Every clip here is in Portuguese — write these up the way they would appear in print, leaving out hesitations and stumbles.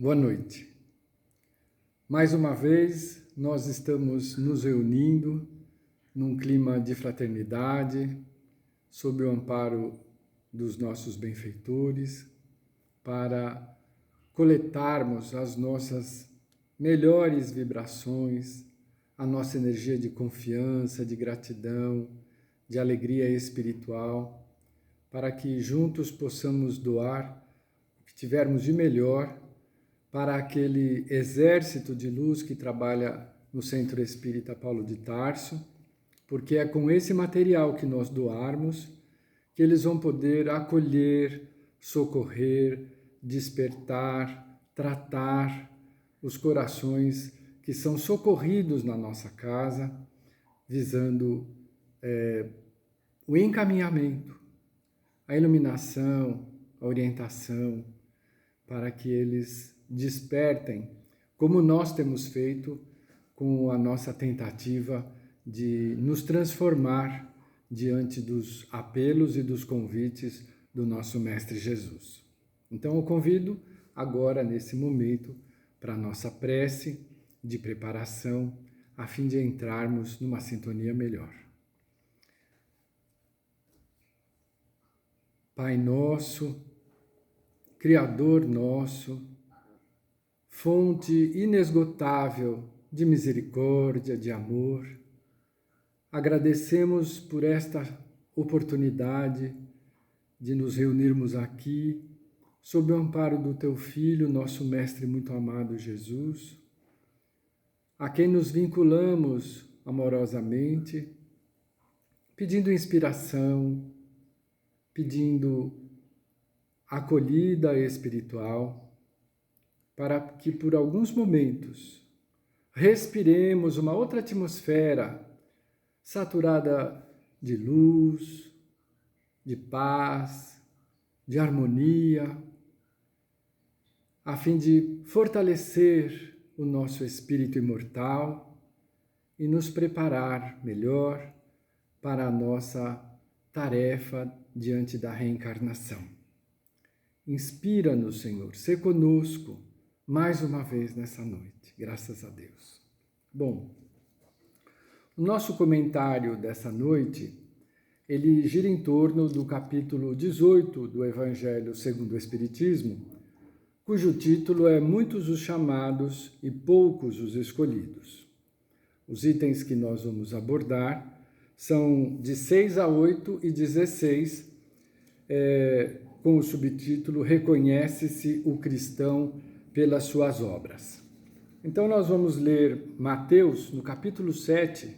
Boa noite. Mais uma vez, nós estamos nos reunindo num clima de fraternidade, sob o amparo dos nossos benfeitores, para coletarmos as nossas melhores vibrações, a nossa energia de confiança, de gratidão, de alegria espiritual, para que juntos possamos doar o que tivermos de melhor para aquele exército de luz que trabalha no Centro Espírita Paulo de Tarso, porque é com esse material que nós doarmos que eles vão poder acolher, socorrer, despertar, tratar os corações que são socorridos na nossa casa, visando o encaminhamento, a iluminação, a orientação, para que eles despertem, como nós temos feito com a nossa tentativa de nos transformar diante dos apelos e dos convites do nosso Mestre Jesus. Então eu convido agora, nesse momento, para a nossa prece de preparação, a fim de entrarmos numa sintonia melhor. Pai nosso, Criador nosso, fonte inesgotável de misericórdia, de amor, agradecemos por esta oportunidade de nos reunirmos aqui, sob o amparo do Teu Filho, nosso Mestre muito amado Jesus, a quem nos vinculamos amorosamente, pedindo inspiração, pedindo acolhida espiritual, para que por alguns momentos respiremos uma outra atmosfera saturada de luz, de paz, de harmonia, a fim de fortalecer o nosso espírito imortal e nos preparar melhor para a nossa tarefa diante da reencarnação. Inspira-nos, Senhor, sê conosco mais uma vez nessa noite, graças a Deus. Bom, o nosso comentário dessa noite, ele gira em torno do capítulo 18 do Evangelho segundo o Espiritismo, cujo título é Muitos os chamados e poucos os escolhidos. Os itens que nós vamos abordar são de 6 a 8 e 16, com o subtítulo Reconhece-se o cristão pelas suas obras. Então nós vamos ler Mateus, no capítulo 7,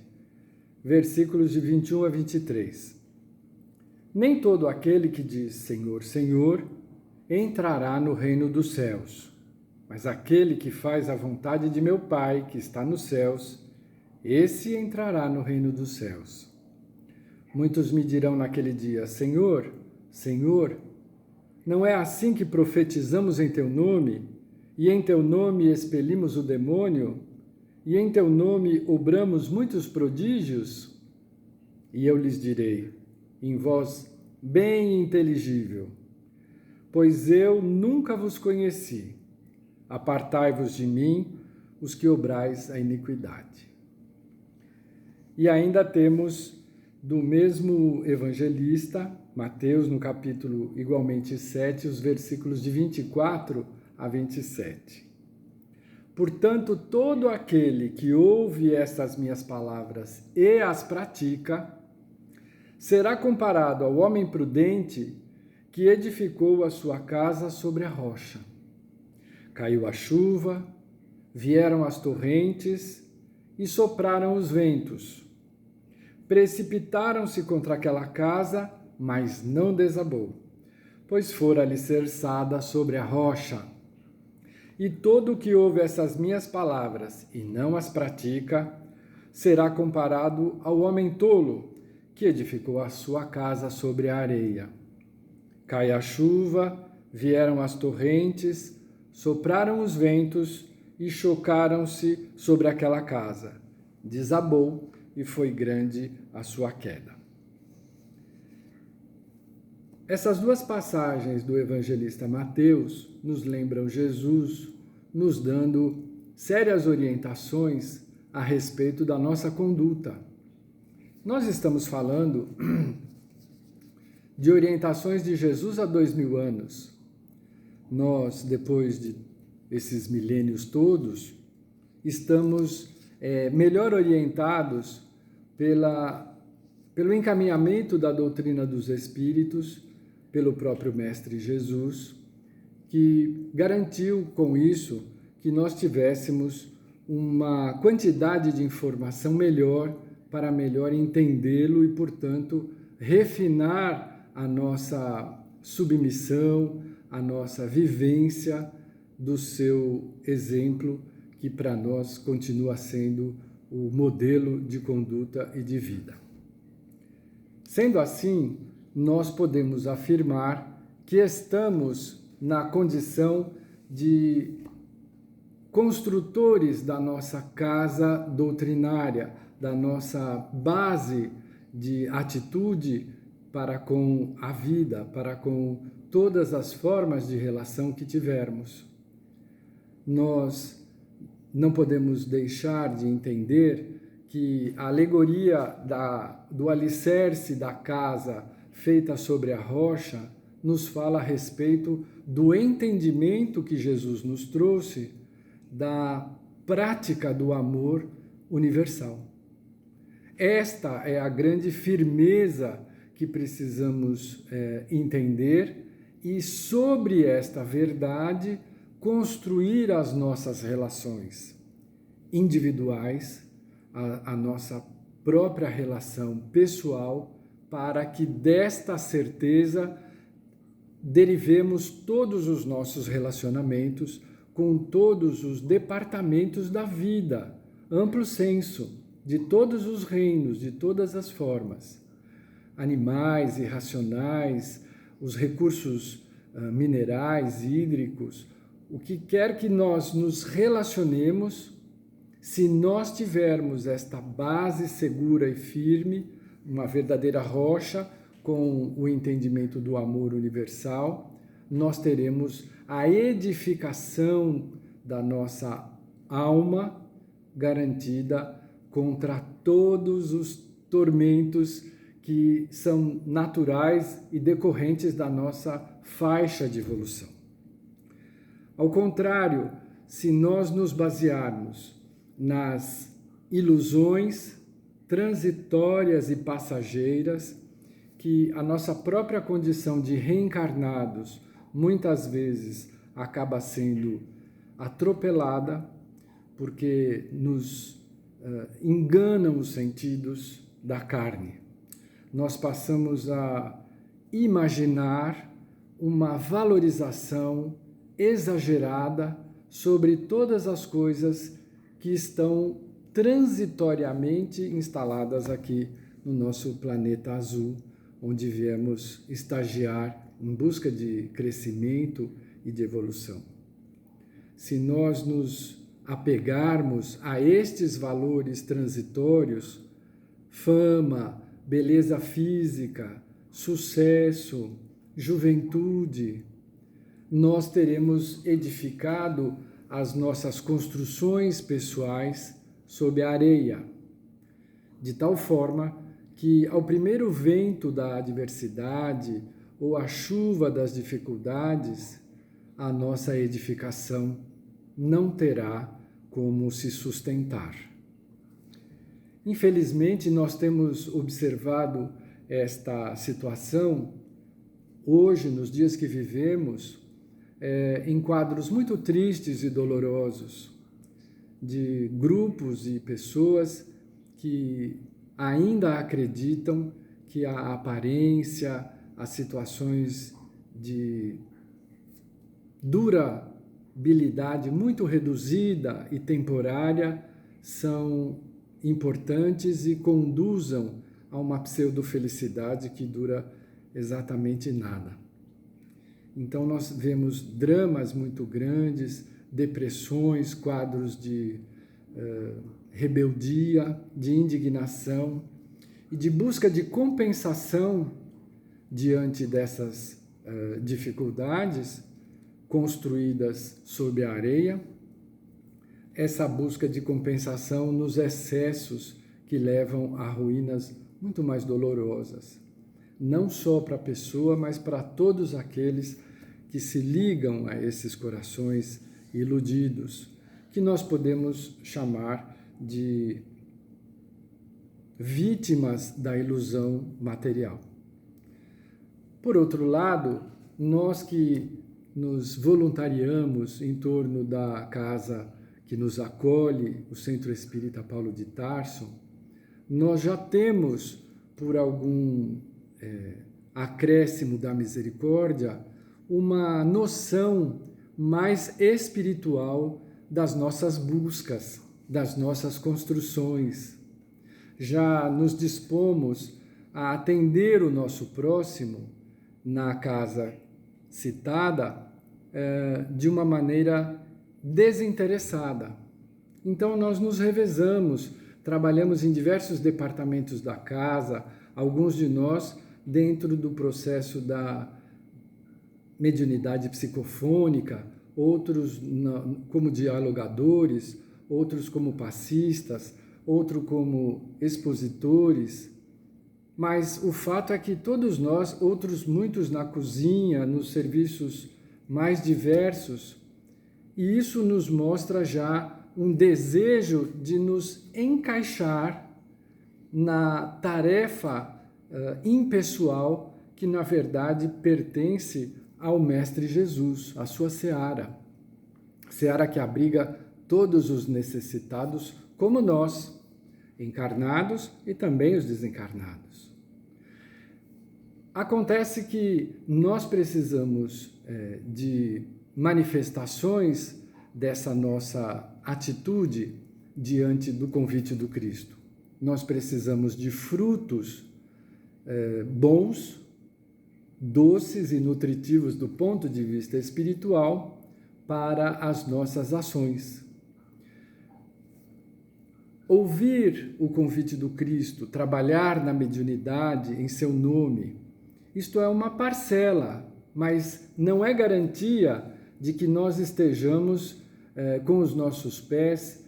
versículos de 21 a 23. Nem todo aquele que diz Senhor, Senhor, entrará no reino dos céus, mas aquele que faz a vontade de meu Pai, que está nos céus, esse entrará no reino dos céus. Muitos me dirão naquele dia, Senhor, Senhor, não é assim que profetizamos em Teu nome, e em Teu nome expelimos o demônio, e em Teu nome obramos muitos prodígios? E eu lhes direi, em voz bem inteligível, pois eu nunca vos conheci. Apartai-vos de mim, os que obrais a iniquidade. E ainda temos do mesmo evangelista, Mateus, no capítulo igualmente 7, os versículos de 24 a 27. Portanto, todo aquele que ouve estas minhas palavras e as pratica, será comparado ao homem prudente que edificou a sua casa sobre a rocha. Caiu a chuva, vieram as torrentes e sopraram os ventos. Precipitaram-se contra aquela casa, mas não desabou, pois fora alicerçada sobre a rocha. E todo o que ouve essas minhas palavras e não as pratica, será comparado ao homem tolo, que edificou a sua casa sobre a areia. Cai a chuva, vieram as torrentes, sopraram os ventos e chocaram-se sobre aquela casa. Desabou e foi grande a sua queda. Essas duas passagens do evangelista Mateus nos lembram Jesus nos dando sérias orientações a respeito da nossa conduta. Nós estamos falando de orientações de Jesus há 2000 anos. Nós, depois de esses milênios todos, estamos melhor orientados pelo encaminhamento da doutrina dos Espíritos, pelo próprio Mestre Jesus, que garantiu com isso que nós tivéssemos uma quantidade de informação melhor para melhor entendê-lo e, portanto, refinar a nossa submissão, a nossa vivência do seu exemplo, que para nós continua sendo o modelo de conduta e de vida. Sendo assim, nós podemos afirmar que estamos na condição de construtores da nossa casa doutrinária, da nossa base de atitude para com a vida, para com todas as formas de relação que tivermos. Nós não podemos deixar de entender que a alegoria do alicerce da casa feita sobre a rocha nos fala a respeito do entendimento que Jesus nos trouxe da prática do amor universal. Esta é a grande firmeza que precisamos entender e, sobre esta verdade, construir as nossas relações individuais, a nossa própria relação pessoal, para que desta certeza derivemos todos os nossos relacionamentos com todos os departamentos da vida, amplo senso, de todos os reinos, de todas as formas, animais, irracionais, os recursos minerais, hídricos, o que quer que nós nos relacionemos, se nós tivermos esta base segura e firme, uma verdadeira rocha, com o entendimento do amor universal, nós teremos a edificação da nossa alma garantida contra todos os tormentos que são naturais e decorrentes da nossa faixa de evolução. Ao contrário, se nós nos basearmos nas ilusões transitórias e passageiras, que a nossa própria condição de reencarnados muitas vezes acaba sendo atropelada, porque nos enganam os sentidos da carne. Nós passamos a imaginar uma valorização exagerada sobre todas as coisas que estão transitoriamente instaladas aqui no nosso planeta azul, onde viemos estagiar em busca de crescimento e de evolução. Se nós nos apegarmos a estes valores transitórios, fama, beleza física, sucesso, juventude, nós teremos edificado as nossas construções pessoais sob a areia, de tal forma que ao primeiro vento da adversidade ou a chuva das dificuldades, a nossa edificação não terá como se sustentar. Infelizmente, nós temos observado esta situação hoje, nos dias que vivemos, em quadros muito tristes e dolorosos, de grupos e pessoas que ainda acreditam que a aparência, as situações de durabilidade muito reduzida e temporária são importantes e conduzam a uma pseudo-felicidade que dura exatamente nada. Então nós vemos dramas muito grandes, depressões, quadros de rebeldia, de indignação e de busca de compensação diante dessas dificuldades construídas sob a areia, essa busca de compensação nos excessos que levam a ruínas muito mais dolorosas, não só para a pessoa, mas para todos aqueles que se ligam a esses corações iludidos, que nós podemos chamar de vítimas da ilusão material. Por outro lado, nós que nos voluntariamos em torno da casa que nos acolhe, o Centro Espírita Paulo de Tarso, nós já temos, por algum acréscimo da misericórdia, uma noção mais espiritual das nossas buscas, das nossas construções. Já nos dispomos a atender o nosso próximo na casa citada de uma maneira desinteressada. Então nós nos revezamos, trabalhamos em diversos departamentos da casa, alguns de nós dentro do processo da mediunidade psicofônica, outros como dialogadores, outros como passistas, outros como expositores. Mas o fato é que todos nós, outros muitos na cozinha, nos serviços mais diversos, e isso nos mostra já um desejo de nos encaixar na tarefa impessoal que, na verdade, pertence ao Mestre Jesus, à sua seara. Seara que abriga todos os necessitados, como nós, encarnados e também os desencarnados. Acontece que nós precisamos de manifestações dessa nossa atitude diante do convite do Cristo. Nós precisamos de frutos bons, doces e nutritivos do ponto de vista espiritual para as nossas ações. Ouvir o convite do Cristo, trabalhar na mediunidade em seu nome, isto é uma parcela, mas não é garantia de que nós estejamos com os nossos pés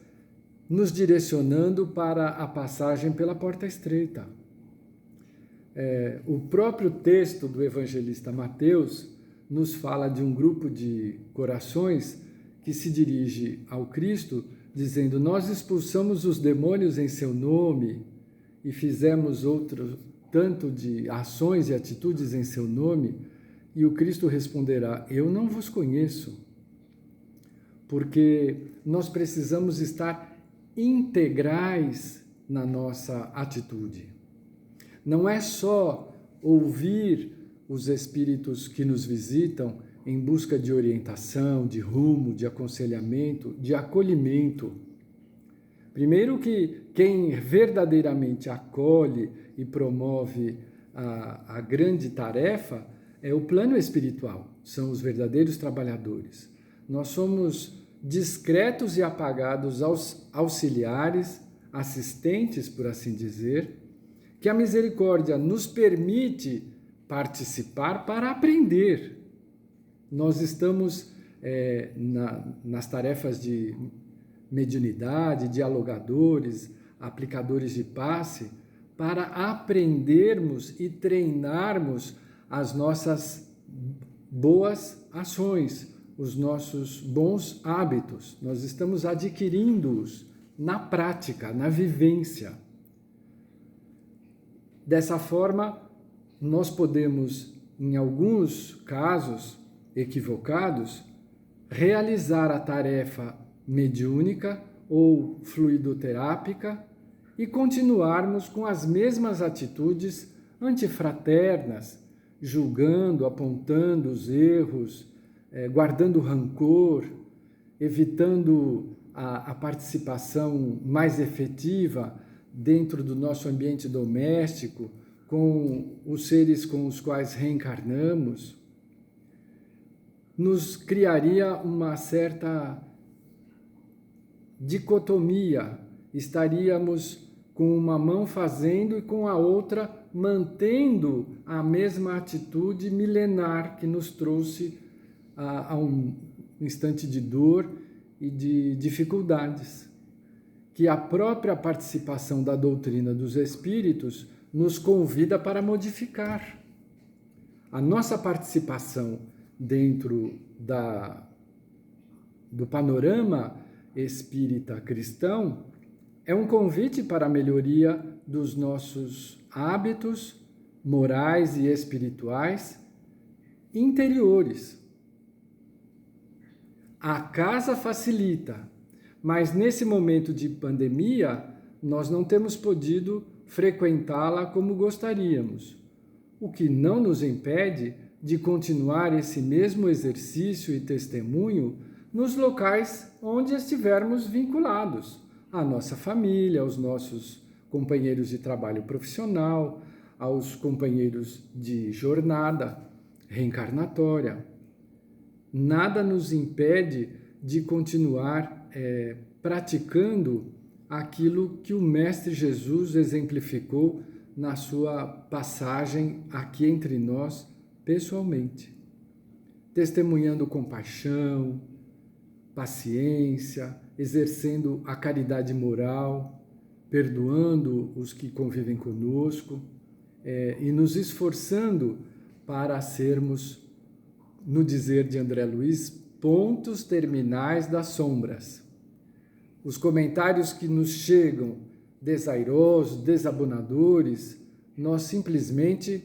nos direcionando para a passagem pela porta estreita. O próprio texto do evangelista Mateus nos fala de um grupo de corações que se dirige ao Cristo dizendo: nós expulsamos os demônios em seu nome e fizemos outro tanto de ações e atitudes em seu nome, e o Cristo responderá: eu não vos conheço. Porque nós precisamos estar integrais na nossa atitude. Não é só ouvir os espíritos que nos visitam em busca de orientação, de rumo, de aconselhamento, de acolhimento. Primeiro que quem verdadeiramente acolhe e promove a grande tarefa é o plano espiritual, são os verdadeiros trabalhadores. Nós somos discretos e apagados auxiliares, assistentes, por assim dizer, que a misericórdia nos permite participar para aprender. Nós estamos nas tarefas de mediunidade, dialogadores, aplicadores de passe, para aprendermos e treinarmos as nossas boas ações, os nossos bons hábitos. Nós estamos adquirindo-os na prática, na vivência. Dessa forma, nós podemos, em alguns casos equivocados, realizar a tarefa mediúnica ou fluidoterápica e continuarmos com as mesmas atitudes antifraternas, julgando, apontando os erros, guardando rancor, evitando a participação mais efetiva dentro do nosso ambiente doméstico, com os seres com os quais reencarnamos, nos criaria uma certa dicotomia. Estaríamos com uma mão fazendo e com a outra mantendo a mesma atitude milenar que nos trouxe a um instante de dor e de dificuldades, que a própria participação da doutrina dos Espíritos nos convida para modificar. A nossa participação dentro do panorama espírita cristão é um convite para a melhoria dos nossos hábitos morais e espirituais interiores. A casa facilita, mas nesse momento de pandemia, nós não temos podido frequentá-la como gostaríamos, o que não nos impede de continuar esse mesmo exercício e testemunho nos locais onde estivermos vinculados, à nossa família, aos nossos companheiros de trabalho profissional, aos companheiros de jornada reencarnatória. Nada nos impede de continuar praticando aquilo que o Mestre Jesus exemplificou na sua passagem aqui entre nós pessoalmente, testemunhando compaixão, paciência, exercendo a caridade moral, perdoando os que convivem conosco e nos esforçando para sermos, no dizer de André Luiz, pontos terminais das sombras. Os comentários que nos chegam desairosos, desabonadores, nós simplesmente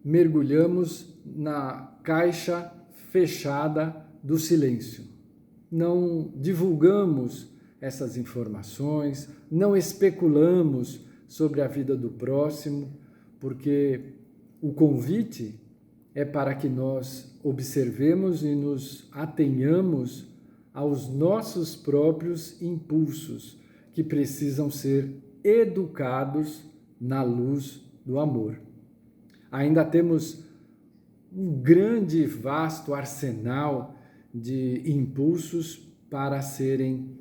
mergulhamos na caixa fechada do silêncio. Não divulgamos essas informações, não especulamos sobre a vida do próximo, porque o convite é para que nós observemos e nos atenhamos aos nossos próprios impulsos, que precisam ser educados na luz do amor. Ainda temos um grande e vasto arsenal de impulsos para serem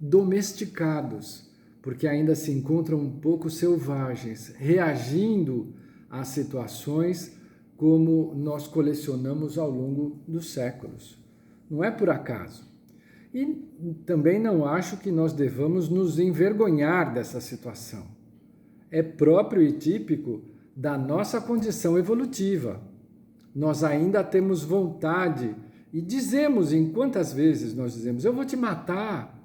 domesticados, porque ainda se encontram um pouco selvagens, reagindo às situações como nós colecionamos ao longo dos séculos. Não é por acaso. E também não acho que nós devamos nos envergonhar dessa situação. É próprio e típico da nossa condição evolutiva. Nós ainda temos vontade e dizemos, em quantas vezes nós dizemos, eu vou te matar,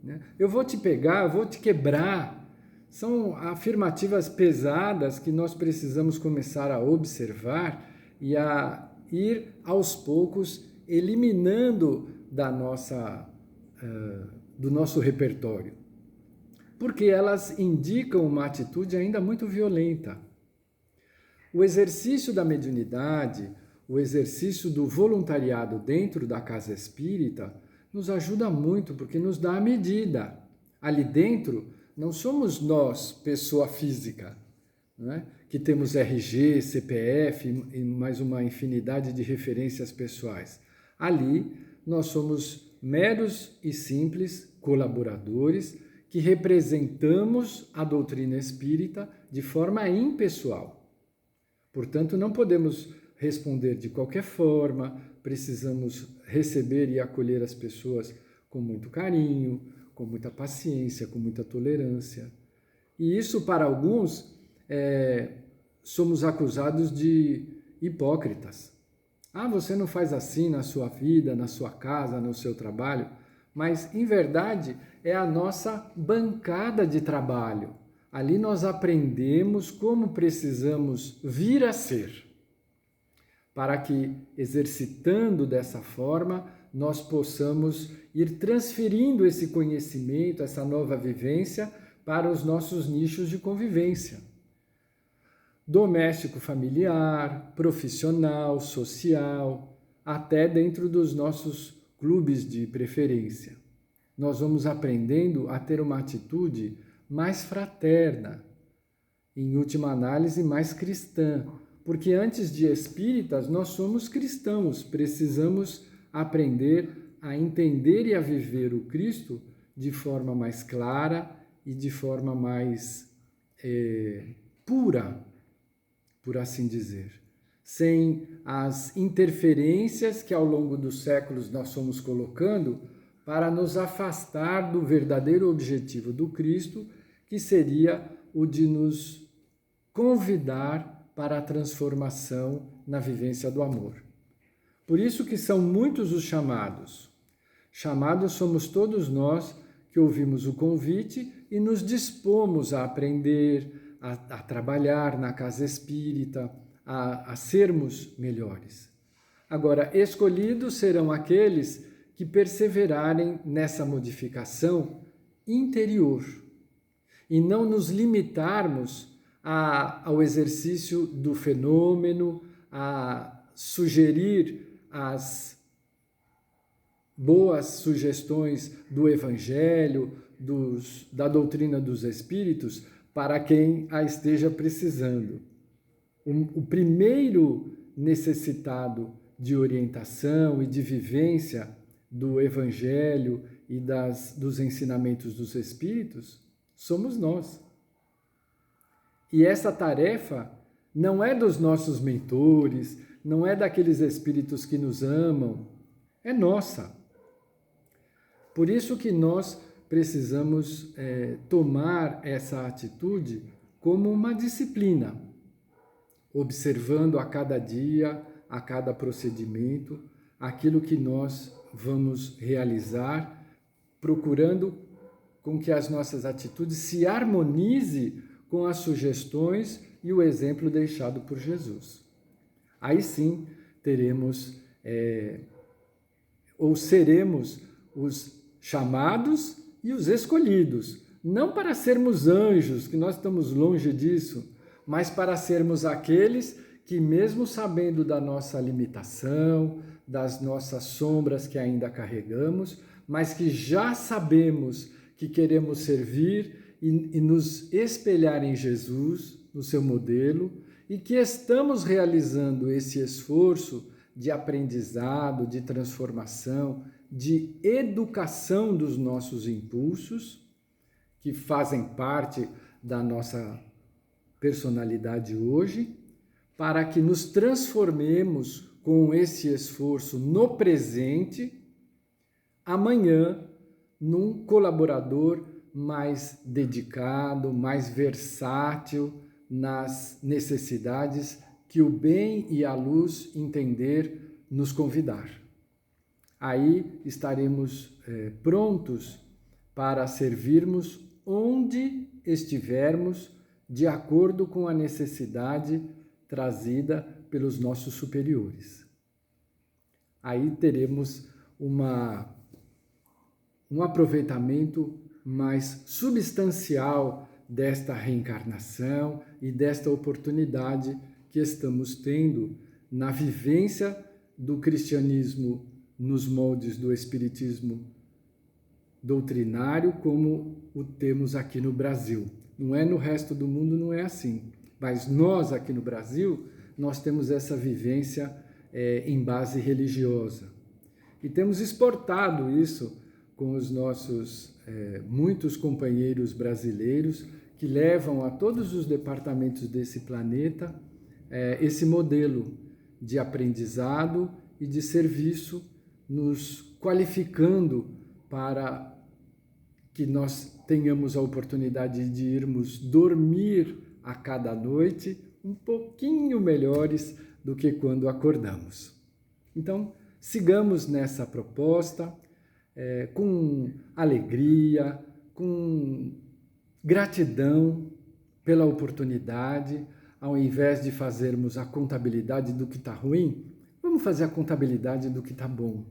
né? Eu vou te pegar, eu vou te quebrar. São afirmativas pesadas que nós precisamos começar a observar e a ir aos poucos eliminando do nosso repertório, porque elas indicam uma atitude ainda muito violenta. O exercício da mediunidade, o exercício do voluntariado dentro da casa espírita nos ajuda muito, porque nos dá a medida. Ali dentro não somos nós, pessoa física, né, que temos RG, CPF e mais uma infinidade de referências pessoais. Ali nós somos meros e simples colaboradores que representamos a doutrina espírita de forma impessoal. Portanto, não podemos responder de qualquer forma, precisamos receber e acolher as pessoas com muito carinho, com muita paciência, com muita tolerância. E isso, para alguns, somos acusados de hipócritas. Ah, você não faz assim na sua vida, na sua casa, no seu trabalho, mas, em verdade, é a nossa bancada de trabalho. Ali nós aprendemos como precisamos vir a ser, para que, exercitando dessa forma, nós possamos ir transferindo esse conhecimento, essa nova vivência, para os nossos nichos de convivência. Doméstico, familiar, profissional, social, até dentro dos nossos clubes de preferência. Nós vamos aprendendo a ter uma atitude mais fraterna, em última análise, mais cristã, porque antes de espíritas, nós somos cristãos, precisamos aprender a entender e a viver o Cristo de forma mais clara e de forma mais pura, por assim dizer, sem as interferências que ao longo dos séculos nós fomos colocando para nos afastar do verdadeiro objetivo do Cristo, que seria o de nos convidar para a transformação na vivência do amor. Por isso que são muitos os chamados. Chamados somos todos nós que ouvimos o convite e nos dispomos a aprender, a trabalhar na casa espírita, a sermos melhores. Agora, escolhidos serão aqueles que perseverarem nessa modificação interior e não nos limitarmos ao exercício do fenômeno, a sugerir as boas sugestões do Evangelho, da doutrina dos Espíritos, para quem a esteja precisando. O primeiro necessitado de orientação e de vivência do Evangelho e dos ensinamentos dos Espíritos somos nós. E essa tarefa não é dos nossos mentores, não é daqueles espíritos que nos amam, é nossa. Por isso que nós precisamos tomar essa atitude como uma disciplina, observando a cada dia, a cada procedimento, aquilo que nós vamos realizar, procurando com que as nossas atitudes se harmonizem com as sugestões e o exemplo deixado por Jesus. Aí sim teremos, ou seremos os chamados e os escolhidos, não para sermos anjos, que nós estamos longe disso, mas para sermos aqueles que, mesmo sabendo da nossa limitação, das nossas sombras que ainda carregamos, mas que já sabemos que queremos servir e nos espelhar em Jesus, no seu modelo, e que estamos realizando esse esforço de aprendizado, de transformação, de educação dos nossos impulsos, que fazem parte da nossa personalidade hoje, para que nos transformemos com esse esforço no presente, amanhã, num colaborador mais dedicado, mais versátil nas necessidades que o bem e a luz entender nos convidar. Aí estaremos prontos para servirmos onde estivermos, de acordo com a necessidade trazida pelos nossos superiores. Aí teremos um aproveitamento mais substancial desta reencarnação e desta oportunidade que estamos tendo na vivência do cristianismo nos moldes do espiritismo doutrinário, como o temos aqui no Brasil. Não é no resto do mundo, não é assim. Mas nós, aqui no Brasil, nós temos essa vivência em base religiosa. E temos exportado isso com os nossos muitos companheiros brasileiros que levam a todos os departamentos desse planeta esse modelo de aprendizado e de serviço, nos qualificando para que nós tenhamos a oportunidade de irmos dormir a cada noite um pouquinho melhores do que quando acordamos. Então, sigamos nessa proposta com alegria, com gratidão pela oportunidade. Ao invés de fazermos a contabilidade do que está ruim, vamos fazer a contabilidade do que está bom.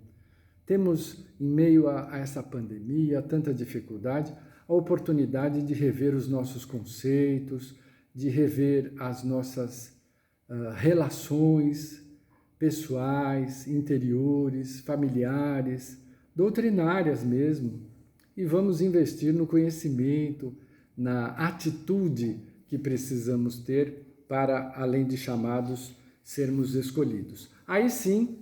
Temos, em meio a essa pandemia, tanta dificuldade, a oportunidade de rever os nossos conceitos, de rever as nossas relações pessoais, interiores, familiares, doutrinárias mesmo, e vamos investir no conhecimento, na atitude que precisamos ter para, além de chamados, sermos escolhidos. Aí sim,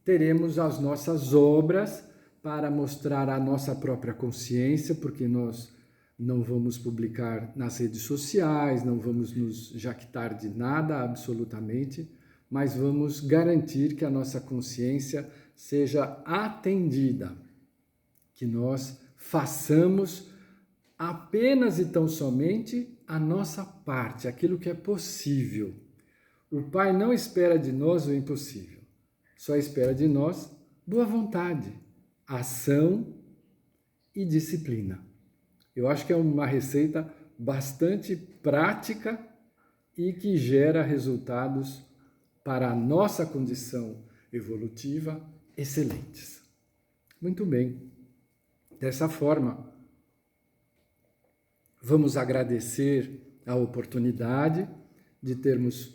teremos as nossas obras para mostrar a nossa própria consciência, porque nós não vamos publicar nas redes sociais, não vamos nos jactar de nada absolutamente, mas vamos garantir que a nossa consciência seja atendida, que nós façamos apenas e tão somente a nossa parte, aquilo que é possível. O Pai não espera de nós o impossível, só espera de nós boa vontade, ação e disciplina. Eu acho que é uma receita bastante prática e que gera resultados para a nossa condição evolutiva excelentes. Muito bem. Dessa forma, vamos agradecer a oportunidade de termos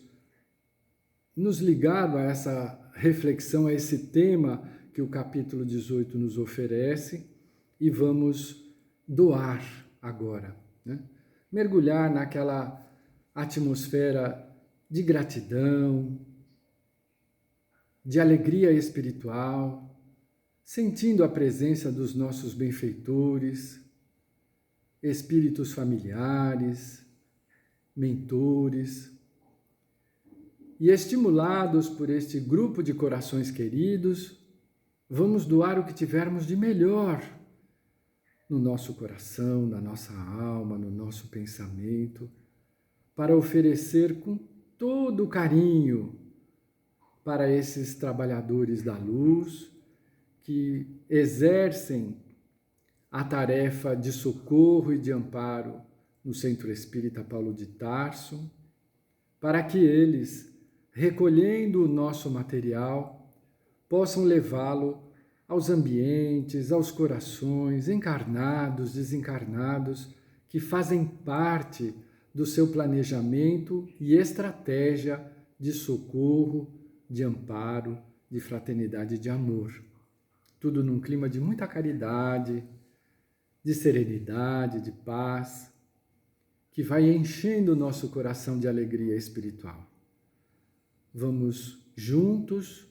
nos ligado a essa reflexão, a esse tema que o capítulo 18 nos oferece e vamos doar agora, né? Mergulhar naquela atmosfera de gratidão, de alegria espiritual, sentindo a presença dos nossos benfeitores, espíritos familiares, mentores, e estimulados por este grupo de corações queridos, vamos doar o que tivermos de melhor no nosso coração, na nossa alma, no nosso pensamento, para oferecer com todo o carinho para esses trabalhadores da luz que exercem a tarefa de socorro e de amparo no Centro Espírita Paulo de Tarso, para que eles, recolhendo o nosso material, possam levá-lo aos ambientes, aos corações encarnados, desencarnados, que fazem parte do seu planejamento e estratégia de socorro, de amparo, de fraternidade e de amor. Tudo num clima de muita caridade, de serenidade, de paz, que vai enchendo o nosso coração de alegria espiritual. Vamos juntos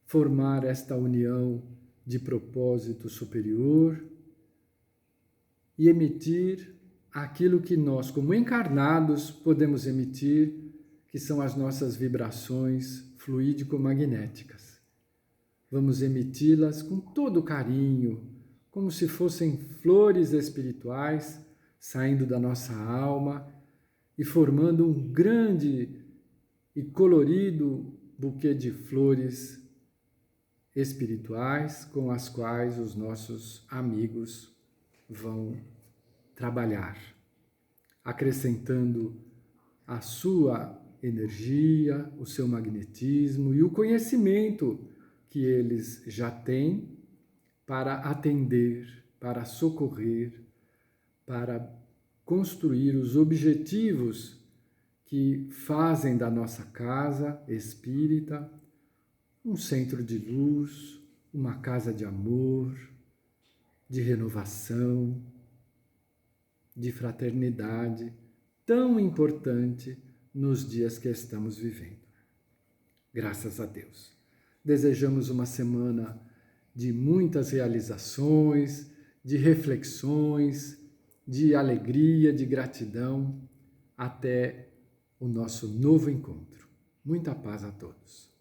formar esta união de propósito superior e emitir aquilo que nós, como encarnados, podemos emitir, que são as nossas vibrações fluídico-magnéticas. Vamos emiti-las com todo carinho, como se fossem flores espirituais saindo da nossa alma e formando um grande e colorido buquê de flores espirituais com as quais os nossos amigos vão trabalhar, acrescentando a sua energia, o seu magnetismo e o conhecimento que eles já têm para atender, para socorrer, para construir os objetivos que fazem da nossa casa espírita um centro de luz, uma casa de amor, de renovação, de fraternidade, tão importante nos dias que estamos vivendo. Graças a Deus. Desejamos uma semana de muitas realizações, de reflexões, de alegria, de gratidão, até o nosso novo encontro. Muita paz a todos.